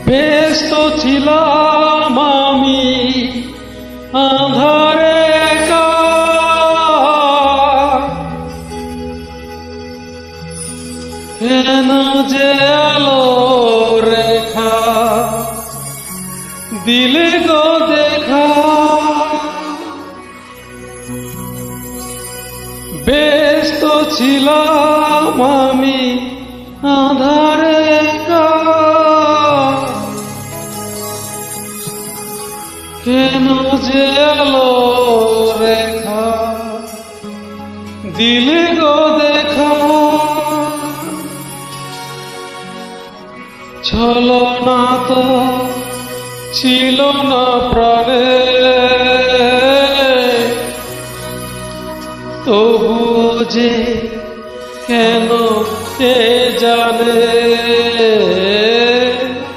ব্যস্ত ছিলাম আমি আঁধারে একা, কেন যে আলো রেখা দিলে গো দেখা। ব্যস্ত ছিলাম আমি আঁধারে একা, কেন যে আলো রেখা দিলে গো দেখা। ছলনা তো ছিল না প্রাণে, তবুও যে কেন কে জানে।